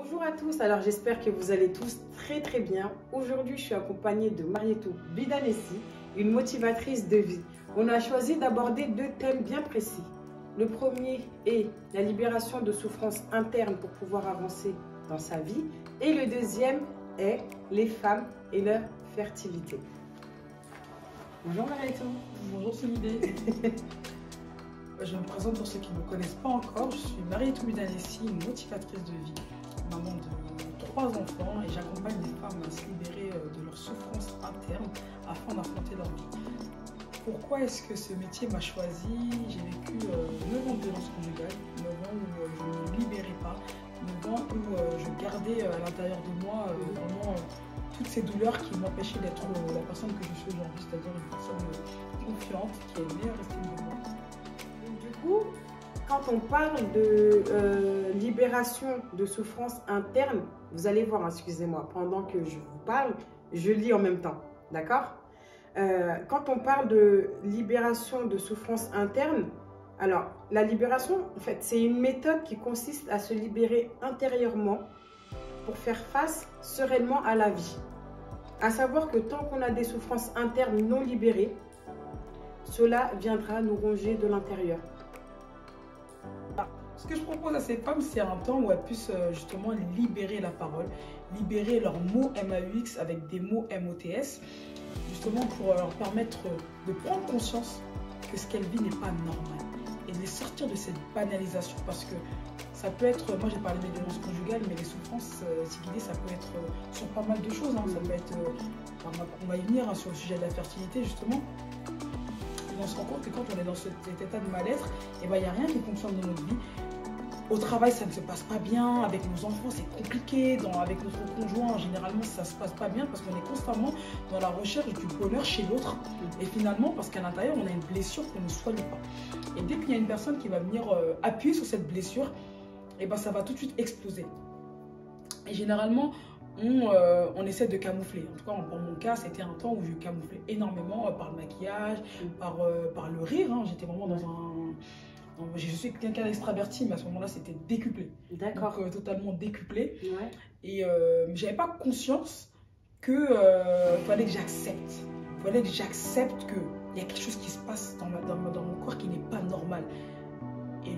Bonjour à tous, alors j'espère que vous allez tous très bien. Aujourd'hui, je suis accompagnée de Marietou Bidanessi, une motivatrice de vie. On a choisi d'aborder deux thèmes bien précis. Le premier est la libération de souffrances internes pour pouvoir avancer dans sa vie. Et le deuxième est les femmes et leur fertilité. Bonjour Marietou. Bonjour Solidé. Je me présente pour ceux qui ne me connaissent pas encore. Je suis Marietou Bidanessi, une motivatrice de vie, maman de 3 enfants, et j'accompagne les femmes à se libérer de leurs souffrances internes afin d'affronter leur vie. Pourquoi est-ce que ce métier m'a choisi? J'ai vécu 9 ans de violence conjugale, 9 ans où je ne me libérais pas, 9 ans où je gardais à l'intérieur de moi vraiment toutes ces douleurs qui m'empêchaient d'être la personne que je suis aujourd'hui, c'est-à-dire une personne confiante, qui a une meilleure estime de moi. Du coup, quand on parle de libération de souffrances internes, vous allez voir, excusez-moi, pendant que je vous parle, je lis en même temps, d'accord? Quand on parle de libération de souffrances internes, alors la libération, en fait, c'est une méthode qui consiste à se libérer intérieurement pour faire face sereinement à la vie. À savoir que tant qu'on a des souffrances internes non libérées, cela viendra nous ronger de l'intérieur. Ce que je propose à ces femmes, c'est un temps où elles puissent justement libérer la parole, libérer leurs mots MAUX avec des mots MOTS, justement pour leur permettre de prendre conscience que ce qu'elles vivent n'est pas normal et de les sortir de cette banalisation, parce que ça peut être, moi j'ai parlé des violences conjugales, mais les souffrances cycliques, ça peut être sur pas mal de choses, hein. Ça peut être, on va y venir sur le sujet de la fertilité justement. Et on se rend compte que quand on est dans cet état de mal-être, il n'y a rien qui fonctionne dans notre vie. Au travail, ça ne se passe pas bien. Avec nos enfants, c'est compliqué. Avec notre conjoint, généralement, ça ne se passe pas bien parce qu'on est constamment dans la recherche du bonheur chez l'autre. Et finalement, parce qu'à l'intérieur, on a une blessure qu'on ne soigne pas. Et dès qu'il y a une personne qui va venir appuyer sur cette blessure, et ben, ça va tout de suite exploser. Et généralement, on essaie de camoufler. En tout cas, pour mon cas, c'était un temps où je camouflais énormément par le maquillage, par le rire. Hein. J'étais vraiment dans un... Je suis quelqu'un d'extraverti, mais à ce moment-là, c'était décuplé. D'accord. Donc, totalement décuplé. Ouais. Et j'avais pas conscience que fallait que j'accepte. Fallait que j'accepte qu'il y a quelque chose qui se passe dans mon corps qui n'est pas normal. Et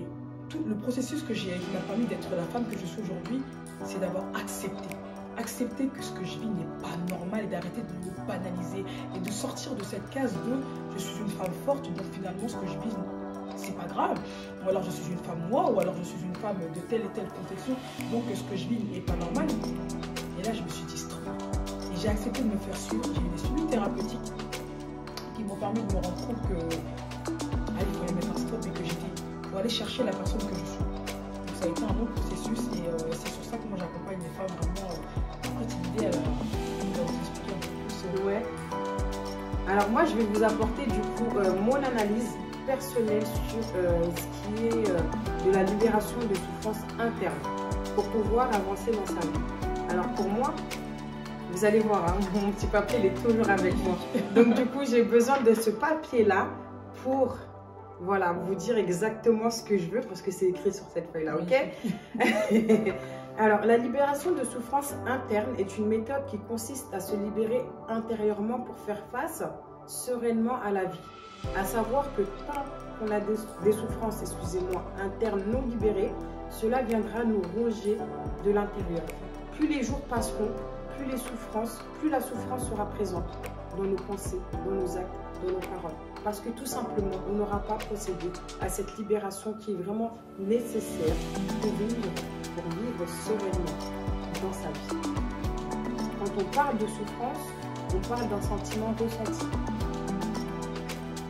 tout le processus qui m'a permis d'être la femme que je suis aujourd'hui, c'est d'avoir accepté. Accepter que ce que je vis n'est pas normal et d'arrêter de le banaliser et de sortir de cette case de je suis une femme forte, donc finalement ce que je vis c'est pas grave, ou alors je suis une femme moi, ou alors je suis une femme de telle et telle confection, donc ce que je vis n'est pas normal. Et là je me suis dit stop. Et j'ai accepté de me faire suivre. J'ai eu des suivis thérapeutiques qui m'ont permis de me rendre compte que il fallait mettre un stop et que pour aller chercher la personne que je suis. Donc ça a été un long processus et c'est sur ça que moi j'accompagne les femmes vraiment. Après l'idée, elle va vous expliquer un peu plus. Ouais. Alors moi je vais vous apporter du coup mon analyse personnelle sur ce qui est de la libération de souffrances internes pour pouvoir avancer dans sa vie. Alors pour moi, vous allez voir, hein, mon petit papier il est toujours avec moi. Donc du coup j'ai besoin de ce papier là pour voilà, vous dire exactement ce que je veux parce que c'est écrit sur cette feuille là, ok? Alors, la libération de souffrances internes est une méthode qui consiste à se libérer intérieurement pour faire face sereinement à la vie. À savoir que tant qu'on a des souffrances, excusez-moi, internes non libérées, cela viendra nous ronger de l'intérieur. Plus les jours passeront, plus la souffrance sera présente dans nos pensées, dans nos actes, dans nos paroles. Parce que tout simplement, on n'aura pas procédé à cette libération qui est vraiment nécessaire pour vivre sereinement dans sa vie. Quand on parle de souffrance, on parle d'un sentiment ressenti,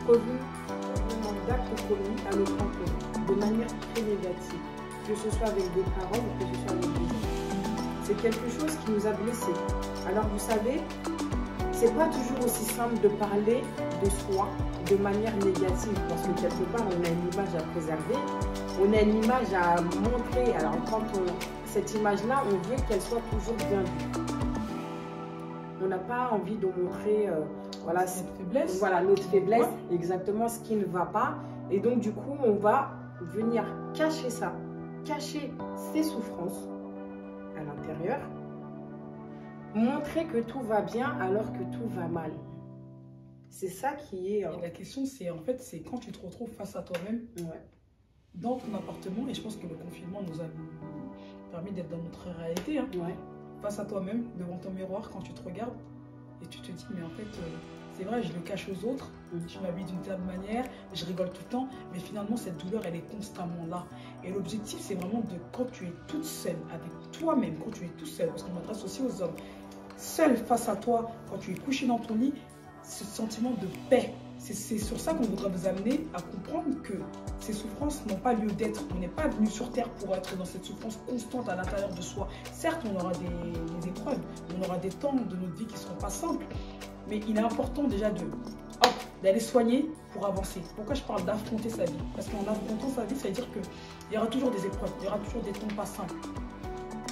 produit d'actes commis à notre encontre, de manière très négative, que ce soit avec des paroles ou que ce soit avec des mots. C'est quelque chose qui nous a blessés. Alors vous savez, c'est pas toujours aussi simple de parler de soi de manière négative parce que quelque part on a une image à préserver, on a une image à montrer. Alors quand cette image-là, on veut qu'elle soit toujours bien vue. On n'a pas envie de montrer voilà, notre faiblesse, ouais. Exactement ce qui ne va pas. Et donc du coup, on va venir cacher ça, cacher ses souffrances à l'intérieur. Montrer que tout va bien alors que tout va mal. C'est ça qui est... Et la question, c'est en fait, c'est quand tu te retrouves face à toi-même, dans ton appartement, et je pense que le confinement nous a permis d'être dans notre réalité, hein, face à toi-même, devant ton miroir, quand tu te regardes, et tu te dis, mais en fait, c'est vrai, je le cache aux autres, je m'habille d'une telle manière, je rigole tout le temps, mais finalement, cette douleur, elle est constamment là. Et l'objectif, c'est vraiment de, quand tu es toute seule, avec toi-même, quand tu es tout seul, parce qu'on m'adresse aussi aux hommes, seul face à toi, quand tu es couché dans ton lit, ce sentiment de paix. C'est sur ça qu'on voudrait vous amener à comprendre que ces souffrances n'ont pas lieu d'être. On n'est pas venu sur Terre pour être dans cette souffrance constante à l'intérieur de soi. Certes, on aura des épreuves, on aura des temps de notre vie qui ne seront pas simples, mais il est important déjà d'aller soigner pour avancer. Pourquoi je parle d'affronter sa vie? Parce qu'en affrontant sa vie, ça veut dire qu'il y aura toujours des épreuves, il y aura toujours des temps pas simples.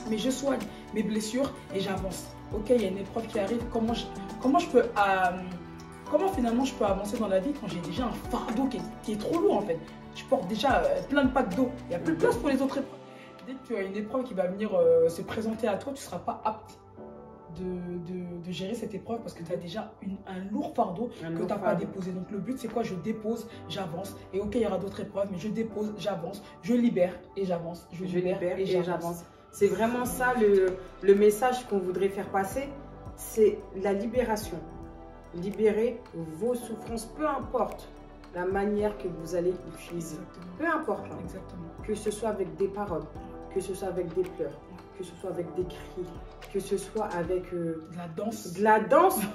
Mais je soigne mes blessures et j'avance. Ok, il y a une épreuve qui arrive, comment finalement je peux avancer dans la vie quand j'ai déjà un fardeau qui est trop lourd en fait. Je porte déjà plein de packs d'eau, il n'y a plus de place pour les autres épreuves. Dès que tu as une épreuve qui va venir se présenter à toi, tu ne seras pas apte de gérer cette épreuve parce que tu as déjà un lourd fardeau que tu n'as pas déposé. Donc le but c'est quoi? Je dépose, j'avance. Et ok, il y aura d'autres épreuves, mais je dépose, j'avance, je libère et j'avance. Je libère et j'avance. C'est vraiment ça le message qu'on voudrait faire passer, c'est la libération. Libérer vos souffrances, peu importe la manière que vous allez utiliser. Peu importe, hein. Exactement. Que ce soit avec des paroles, que ce soit avec des pleurs, que ce soit avec des cris, que ce soit avec de la danse,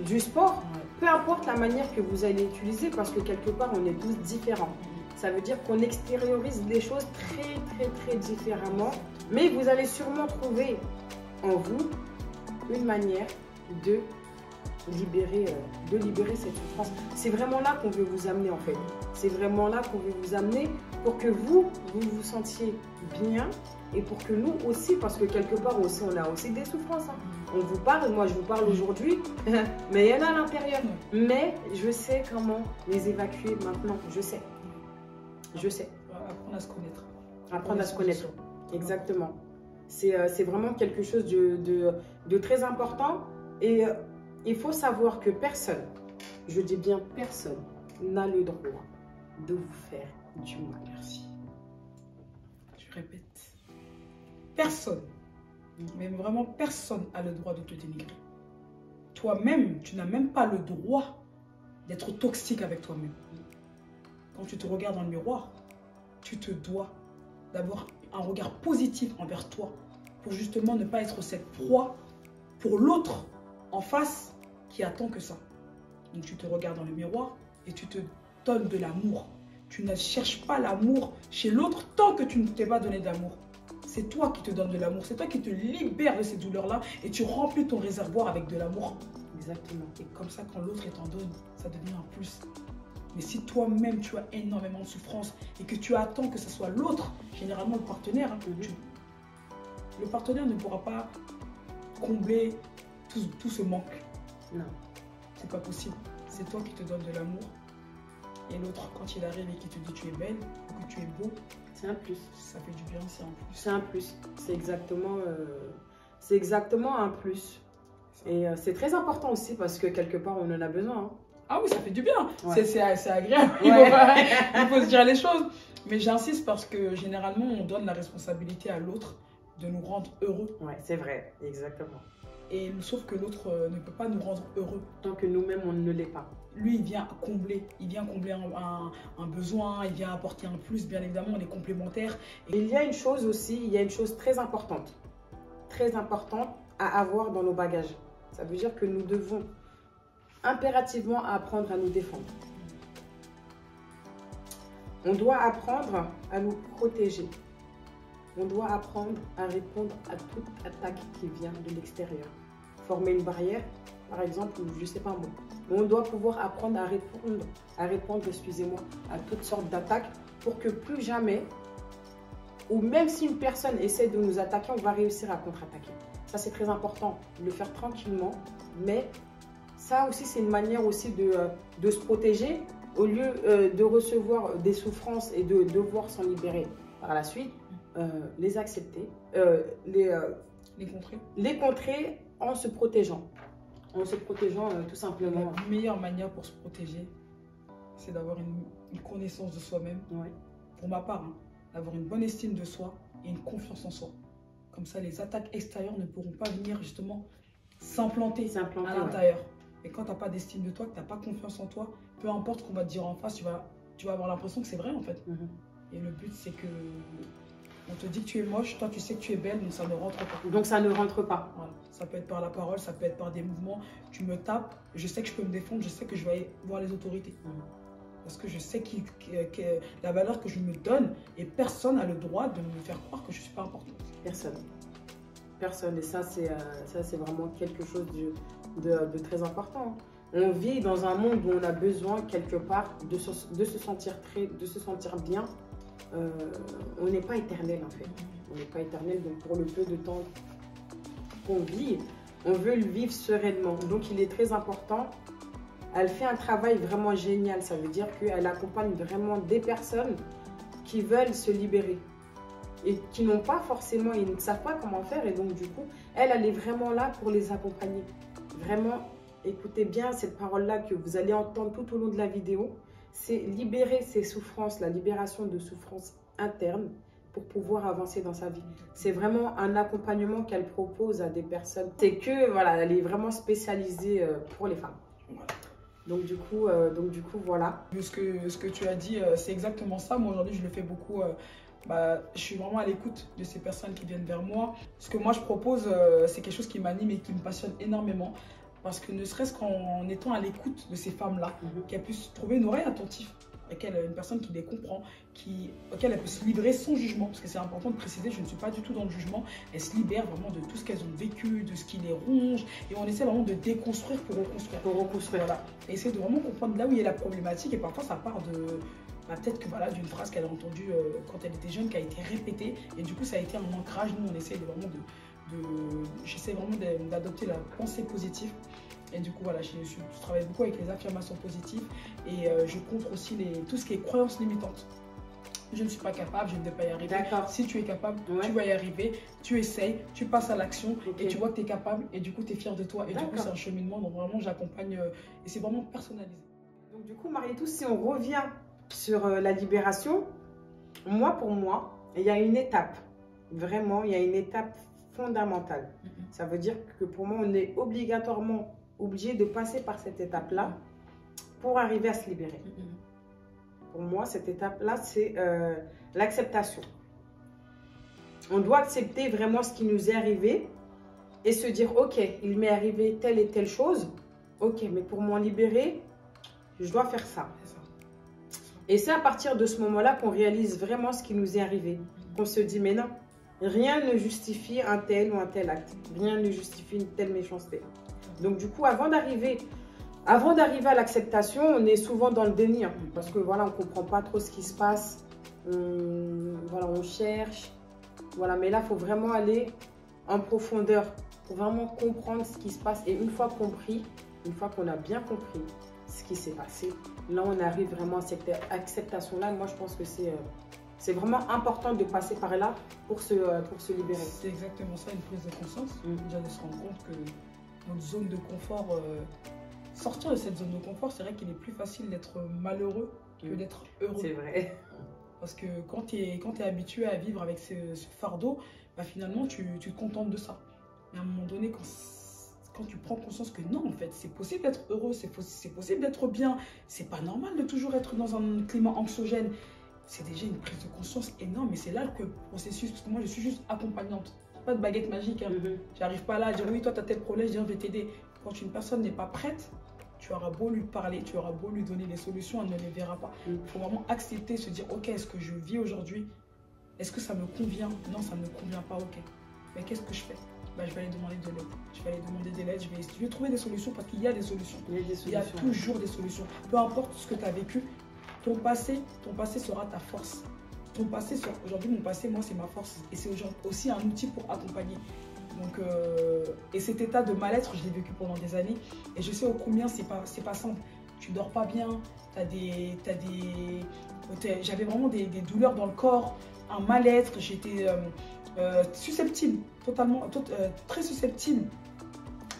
du sport. Peu importe la manière que vous allez utiliser parce que quelque part on est tous différents. Ça veut dire qu'on extériorise les choses très différemment. Mais vous allez sûrement trouver en vous une manière de libérer cette souffrance. C'est vraiment là qu'on veut vous amener en fait. C'est vraiment là qu'on veut vous amener pour que vous vous sentiez bien et pour que nous aussi, parce que quelque part aussi, on a aussi des souffrances. Hein. On vous parle, moi je vous parle aujourd'hui, mais il y en a à l'intérieur. Mais je sais comment les évacuer maintenant, je sais. Je sais. Apprendre à se connaître. Apprendre à se connaître. Exactement. C'est vraiment quelque chose de très important. Et il faut savoir que personne, je dis bien personne, n'a le droit de vous faire du mal. Merci. Je répète. Personne, mais vraiment personne n'a le droit de te dénigrer. Toi-même, tu n'as même pas le droit d'être toxique avec toi-même. Quand tu te regardes dans le miroir, tu te dois d'avoir un regard positif envers toi pour justement ne pas être cette proie pour l'autre en face qui attend que ça. Donc tu te regardes dans le miroir et tu te donnes de l'amour. Tu ne cherches pas l'amour chez l'autre tant que tu ne t'es pas donné d'amour. C'est toi qui te donnes de l'amour, c'est toi qui te libères de ces douleurs-là et tu remplis ton réservoir avec de l'amour. Exactement. Et comme ça, quand l'autre t'en donne, ça devient un plus. Mais si toi-même, tu as énormément de souffrance et que tu attends que ce soit l'autre, généralement le partenaire, hein, le partenaire ne pourra pas combler tout ce manque. Non. C'est pas possible. C'est toi qui te donnes de l'amour. Et l'autre, quand il arrive et qu'il te dit tu es belle ou que tu es beau, c'est un plus. Ça fait du bien, c'est un plus. C'est un plus. C'est exactement un plus. Et c'est très important aussi parce que quelque part, on en a besoin. Hein. Ah oui, ça fait du bien. Ouais. C'est agréable. Ouais. Il faut se dire les choses. Mais j'insiste parce que généralement, on donne la responsabilité à l'autre de nous rendre heureux. Ouais, c'est vrai. Exactement. Et sauf que l'autre ne peut pas nous rendre heureux. Tant que nous-mêmes, on ne l'est pas. Lui, il vient combler un besoin, il vient apporter un plus, bien évidemment, on est complémentaires. Et il y a une chose aussi, il y a une chose très importante à avoir dans nos bagages. Ça veut dire que nous devons impérativement apprendre à nous défendre. On doit apprendre à nous protéger. On doit apprendre à répondre à toute attaque qui vient de l'extérieur. Former une barrière, par exemple, je ne sais pas moi. Mais on doit pouvoir apprendre à répondre, excusez-moi, à toutes sortes d'attaques pour que plus jamais, ou même si une personne essaie de nous attaquer, on va réussir à contre-attaquer. Ça, c'est très important, de le faire tranquillement. Mais ça aussi, c'est une manière aussi de se protéger au lieu de recevoir des souffrances et de devoir s'en libérer par la suite. les accepter, les contrer en se protégeant. Tout simplement. La meilleure manière pour se protéger, c'est d'avoir une connaissance de soi-même. Ouais. Pour ma part, hein, d'avoir une bonne estime de soi et une confiance en soi. Comme ça, les attaques extérieures ne pourront pas venir justement s'implanter à l'intérieur. Ouais. Et quand tu n'as pas d'estime de toi, que tu n'as pas confiance en toi, peu importe ce qu'on va te dire en face, tu vas avoir l'impression que c'est vrai en fait. Et le but, c'est que on te dit que tu es moche, toi tu sais que tu es belle, donc ça ne rentre pas. Donc ça ne rentre pas. Voilà. Ça peut être par la parole, ça peut être par des mouvements. Tu me tapes, je sais que je peux me défendre, je sais que je vais aller voir les autorités. Parce que je sais que la valeur que je me donne, et personne n'a le droit de me faire croire que je ne suis pas importante. Personne. Et ça, c'est vraiment quelque chose de très important. On vit dans un monde où on a besoin, quelque part, de se sentir bien. On n'est pas éternel, en fait. On n'est pas éternel, donc pour le peu de temps qu'on vit, on veut le vivre sereinement. Donc, il est très important. Elle fait un travail vraiment génial. Ça veut dire qu'elle accompagne vraiment des personnes qui veulent se libérer et qui n'ont pas forcément, ils ne savent pas comment faire. Et donc, du coup, elle est vraiment là pour les accompagner. Vraiment, écoutez bien cette parole-là que vous allez entendre tout au long de la vidéo. C'est libérer ses souffrances, la libération de souffrances internes pour pouvoir avancer dans sa vie. C'est vraiment un accompagnement qu'elle propose à des personnes. C'est que, voilà, elle est vraiment spécialisée pour les femmes. Voilà. Donc du coup, voilà. Ce que tu as dit, c'est exactement ça. Moi, aujourd'hui, je le fais beaucoup. Je suis vraiment à l'écoute de ces personnes qui viennent vers moi. Ce que moi, je propose, c'est quelque chose qui m'anime et qui me passionne énormément. Parce que ne serait-ce qu'en étant à l'écoute de ces femmes-là, qu'elles puissent trouver une oreille attentive, une personne qui les comprend, auquel elles peuvent se libérer sans jugement. Parce que c'est important de préciser, je ne suis pas du tout dans le jugement. Elles se libèrent vraiment de tout ce qu'elles ont vécu, de ce qui les ronge. Et on essaie vraiment de déconstruire pour reconstruire. Voilà. Et essayer de vraiment comprendre là où il y a la problématique. Et parfois, ça part de... peut-être que voilà, d'une phrase qu'elle a entendue quand elle était jeune, qui a été répétée. Et du coup, ça a été un ancrage. Nous, on essaie j'essaie vraiment d'adopter la pensée positive. Et du coup, voilà, je travaille beaucoup avec les affirmations positives et je contre aussi tout ce qui est croyances limitantes. Je ne suis pas capable, je ne vais pas y arriver. Si tu es capable, tu vas y arriver. Tu essayes, tu passes à l'action et tu vois que tu es capable et du coup, tu es fier de toi. Et du coup, c'est un cheminement. Donc vraiment, j'accompagne et c'est vraiment personnalisé. Donc du coup, Marietou, si on revient sur la libération, pour moi, il y a une étape. Vraiment, il y a une étape fondamentale. Ça veut dire que pour moi, on est obligatoirement obligé de passer par cette étape-là pour arriver à se libérer. Pour moi, cette étape-là, c'est l'acceptation. On doit accepter vraiment ce qui nous est arrivé et se dire, ok, il m'est arrivé telle et telle chose, ok, mais pour m'en libérer, je dois faire ça. Et c'est à partir de ce moment-là qu'on réalise vraiment ce qui nous est arrivé. On se dit, mais non, rien ne justifie un tel ou un tel acte. Rien ne justifie une telle méchanceté. Donc du coup, avant d'arriver à l'acceptation, on est souvent dans le déni. Parce que voilà, on ne comprend pas trop ce qui se passe. On cherche. Voilà, mais là, il faut vraiment aller en profondeur pour vraiment comprendre ce qui se passe. Et une fois compris, une fois qu'on a bien compris ce qui s'est passé, là, on arrive vraiment à cette acceptation-là. Moi, je pense que c'est vraiment important de passer par là pour se libérer. C'est exactement ça, une prise de conscience. Déjà de se rendre compte que notre zone de confort, sortir de cette zone de confort, c'est vrai qu'il est plus facile d'être malheureux que d'être heureux. C'est vrai. Parce que quand tu es habitué à vivre avec ce fardeau, finalement, tu te contentes de ça. Mais à un moment donné, quand tu prends conscience que non, en fait, c'est possible d'être heureux, c'est possible d'être bien, c'est pas normal de toujours être dans un climat anxiogène. C'est déjà une prise de conscience énorme, et c'est là que le processus, parce que moi, je suis juste accompagnante. Pas de baguette magique. J'arrive pas là à dire oui, toi, tu as tel problème, je vais t'aider. Quand une personne n'est pas prête, tu auras beau lui parler, tu auras beau lui donner des solutions, elle ne les verra pas. Il faut vraiment accepter, se dire ok, est-ce que je vis aujourd'hui? Est-ce que ça me convient? Non, ça ne me convient pas, ok. Mais qu'est-ce que je fais? Je vais aller demander de l'aide. Je vais aller demander de l'aide, je vais trouver des solutions parce qu'il y a des solutions. Il y a toujours des solutions. Peu importe ce que tu as vécu, ton passé sera ta force. Aujourd'hui, mon passé, moi, c'est ma force. Et c'est aussi un outil pour accompagner. Donc, et cet état de mal-être, je l'ai vécu pendant des années. Et je sais au combien c'est pas simple. Tu dors pas bien, j'avais vraiment des douleurs dans le corps. un mal-être, j'étais susceptible, très susceptible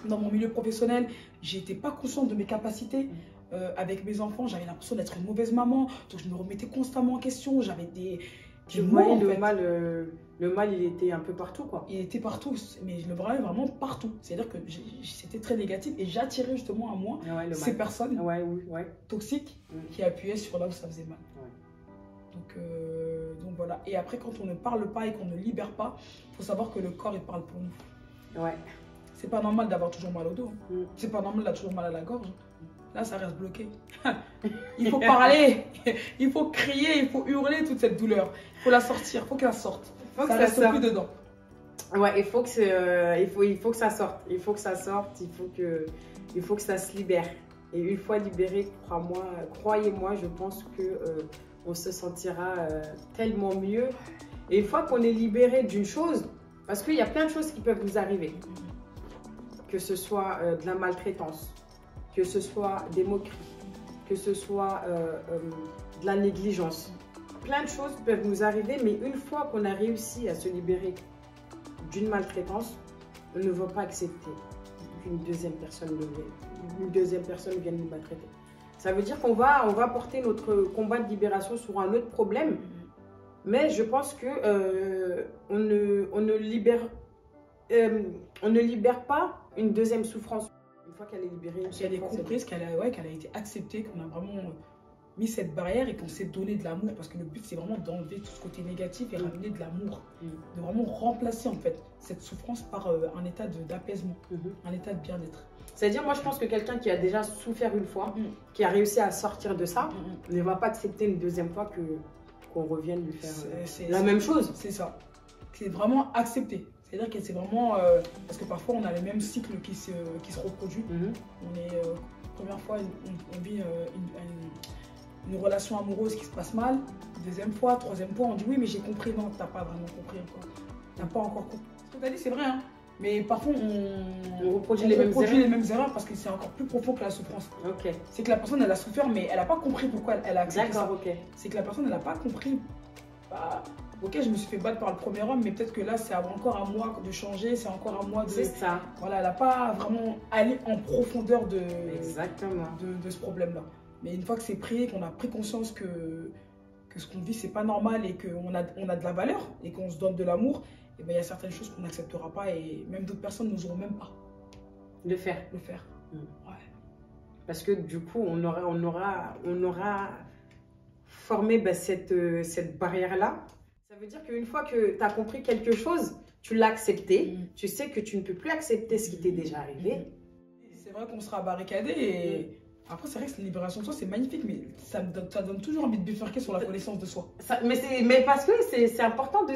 dans mon milieu professionnel. J'étais pas consciente de mes capacités. Avec mes enfants, j'avais l'impression d'être une mauvaise maman, donc je me remettais constamment en question. J'avais des voyais le mal, il était un peu partout, quoi. Il était partout, mais je le voyais vraiment partout. C'est-à-dire que c'était très négatif et j'attirais justement à moi ces personnes toxiques qui appuyaient sur là où ça faisait mal. Donc voilà. Et après, quand on ne parle pas et qu'on ne libère pas, il faut savoir que le corps, il parle pour nous. C'est pas normal d'avoir toujours mal au dos. C'est pas normal d'avoir toujours mal à la gorge. Là, ça reste bloqué. Il faut parler, il faut crier, il faut hurler toute cette douleur. Il faut la sortir, il faut qu'elle sorte. Ça reste plus dedans. Ouais, il faut que ça sorte. Il faut que ça sorte, il faut que ça se libère. Et une fois libéré, croyez-moi, je pense que on se sentira tellement mieux. Et une fois qu'on est libéré d'une chose, parce qu'il y a plein de choses qui peuvent nous arriver, que ce soit de la maltraitance, que ce soit des moqueries, que ce soit de la négligence. Plein de choses peuvent nous arriver, mais une fois qu'on a réussi à se libérer d'une maltraitance, on ne va pas accepter qu'une deuxième personne vienne nous maltraiter. Ça veut dire qu'on va porter notre combat de libération sur un autre problème, mais je pense que on ne libère pas une deuxième souffrance. Une fois qu'elle est libérée, qu'elle est comprise, qu'elle a été acceptée, qu'on a vraiment mis cette barrière et qu'on s'est donné de l'amour, parce que le but c'est vraiment d'enlever tout ce côté négatif et ramener de l'amour, de vraiment remplacer en fait cette souffrance par un état d'apaisement, un état de bien-être. C'est-à-dire, moi je pense que quelqu'un qui a déjà souffert une fois, qui a réussi à sortir de ça, ne va pas accepter une deuxième fois qu'on revienne lui faire la même chose. C'est ça, c'est vraiment accepté. C'est-à-dire que c'est vraiment... parce que parfois, on a les mêmes cycles qui se reproduisent. On est... première fois, on vit une relation amoureuse qui se passe mal. Deuxième fois, troisième fois, on dit oui, mais j'ai compris. Non, t'as pas vraiment compris encore. T'as pas encore compris. Ce que t'as dit, c'est vrai, hein. Mais parfois, on reproduit les mêmes erreurs parce que c'est encore plus profond que la souffrance. C'est que la personne, elle a souffert, mais elle n'a pas compris pourquoi elle a accepté ça. C'est que la personne, elle n'a pas compris... Ok, je me suis fait battre par le premier homme, mais peut-être que là, c'est encore à moi de changer, c'est encore à moi de... C'est ça. Voilà, elle n'a pas vraiment allé en profondeur de ce problème-là. Mais une fois que c'est pris, qu'on a pris conscience que ce qu'on vit, c'est pas normal et qu'on a de la valeur et qu'on se donne de l'amour, et ben, il y a certaines choses qu'on n'acceptera pas et même d'autres personnes n'oseront même pas le faire. Parce que du coup, on aura formé cette barrière-là. Ça veut dire qu'une fois que tu as compris quelque chose, tu l'as accepté, tu sais que tu ne peux plus accepter ce qui t'est déjà arrivé. C'est vrai qu'on sera barricadé et après c'est vrai que la libération de soi c'est magnifique, mais ça donne toujours envie de bifurquer sur la connaissance de soi. Mais parce que c'est important de...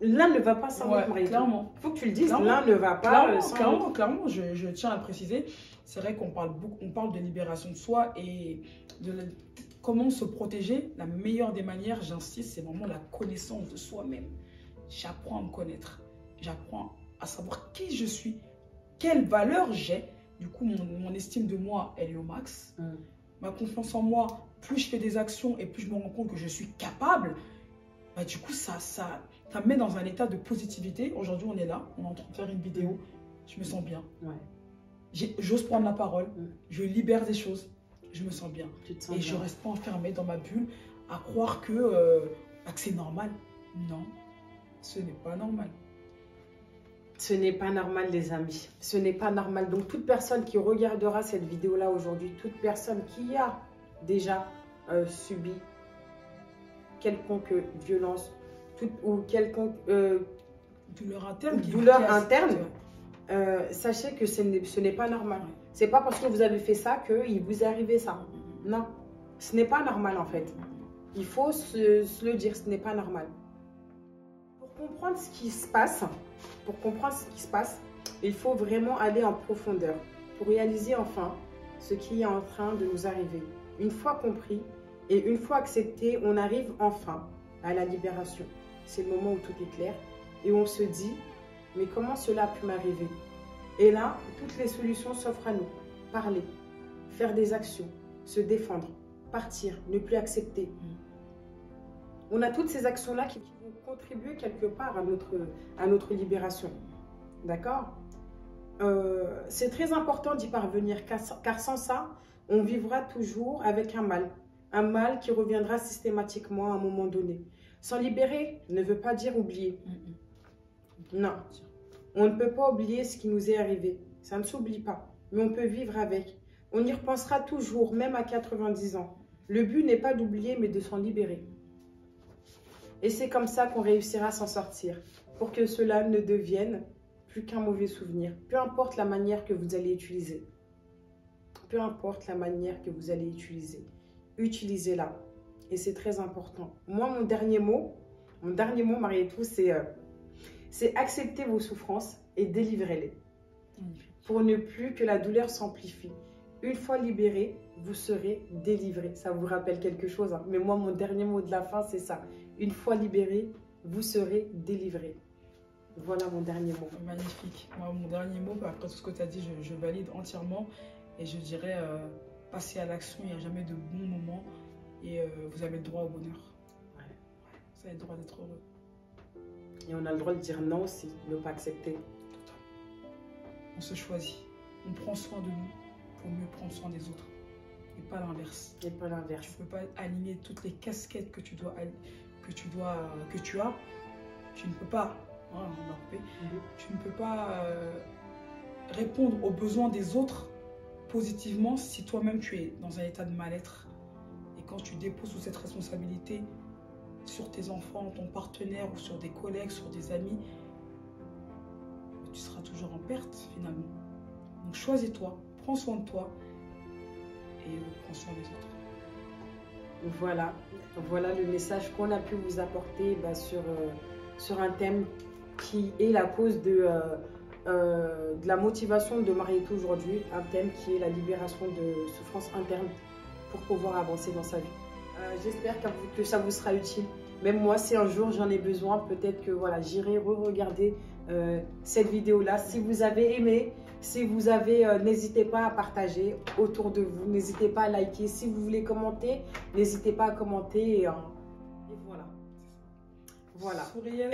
L'un ne va pas sans l'autre. Clairement. Il faut que tu le dises, l'un ne va pas sans l'autre. Clairement, je tiens à le préciser. C'est vrai qu'on parle de libération de soi et de... Comment se protéger? La meilleure des manières, j'insiste, c'est vraiment la connaissance de soi-même. J'apprends à me connaître. J'apprends à savoir qui je suis, quelle valeur j'ai. Du coup, mon estime de moi, elle est au max. Ma confiance en moi, plus je fais des actions et plus je me rends compte que je suis capable, bah, du coup, ça me met dans un état de positivité. Aujourd'hui, on est là, on est en train de faire une vidéo. Je me sens bien. J'ose prendre la parole. Je libère des choses. Je me sens bien. Et je ne reste pas enfermée dans ma bulle à croire que c'est normal. Non, ce n'est pas normal. Ce n'est pas normal, les amis. Ce n'est pas normal. Donc, toute personne qui regardera cette vidéo-là aujourd'hui, toute personne qui a déjà subi quelconque violence ou quelconque douleur interne, sachez que ce n'est pas normal. C'est pas parce que vous avez fait ça qu'il vous est arrivé ça. Non, ce n'est pas normal en fait. Il faut se le dire, ce n'est pas normal. Pour comprendre ce qui se passe, il faut vraiment aller en profondeur pour réaliser enfin ce qui est en train de nous arriver. Une fois compris et une fois accepté, on arrive enfin à la libération. C'est le moment où tout est clair et on se dit, mais comment cela a pu m'arriver? Et là, toutes les solutions s'offrent à nous. Parler, faire des actions, se défendre, partir, ne plus accepter. On a toutes ces actions-là qui vont contribuer quelque part à notre libération. D'accord? C'est très important d'y parvenir, car sans ça, on vivra toujours avec un mal qui reviendra systématiquement à un moment donné. S'en libérer ne veut pas dire oublier. Non, on ne peut pas oublier ce qui nous est arrivé, ça ne s'oublie pas, mais on peut vivre avec. On y repensera toujours, même à 90 ans. Le but n'est pas d'oublier, mais de s'en libérer. Et c'est comme ça qu'on réussira à s'en sortir, pour que cela ne devienne plus qu'un mauvais souvenir. Peu importe la manière que vous allez utiliser. Peu importe la manière que vous allez utiliser. Utilisez-la. Et c'est très important. Moi, mon dernier mot, Marietou, c'est accepter vos souffrances et délivrer-les. Pour ne plus que la douleur s'amplifie. Une fois libéré, vous serez délivré. Ça vous rappelle quelque chose, hein? Mais moi, mon dernier mot de la fin, c'est ça. Une fois libéré, vous serez délivré. Voilà mon dernier mot. Magnifique. Moi, mon dernier mot, après tout ce que tu as dit, je valide entièrement. Et je dirais, passer à l'action, il n'y a jamais de bon moment. Et vous avez le droit au bonheur. Ouais. Vous avez le droit d'être heureux. Et on a le droit de dire non aussi, de ne pas accepter. On se choisit. On prend soin de nous pour mieux prendre soin des autres. Et pas l'inverse. Et pas l'inverse. Tu ne peux pas aligner toutes les casquettes que tu as. Tu ne peux pas. Voilà, tu ne peux pas répondre aux besoins des autres positivement si toi-même tu es dans un état de mal-être. Et quand tu déposes toute cette responsabilité sur tes enfants, ton partenaire ou sur des collègues, sur des amis, tu seras toujours en perte finalement. Donc choisis-toi, prends soin de toi et prends soin des autres. Voilà le message qu'on a pu vous apporter sur un thème qui est la cause de la motivation de Marietou aujourd'hui, un thème qui est la libération de souffrances internes pour pouvoir avancer dans sa vie. J'espère que ça vous sera utile. Même moi, si un jour j'en ai besoin, peut-être que voilà, j'irai re-regarder cette vidéo-là. Si vous avez aimé, si vous avez, n'hésitez pas à partager autour de vous, n'hésitez pas à liker. Si vous voulez commenter, n'hésitez pas à commenter. Et voilà. Souriez.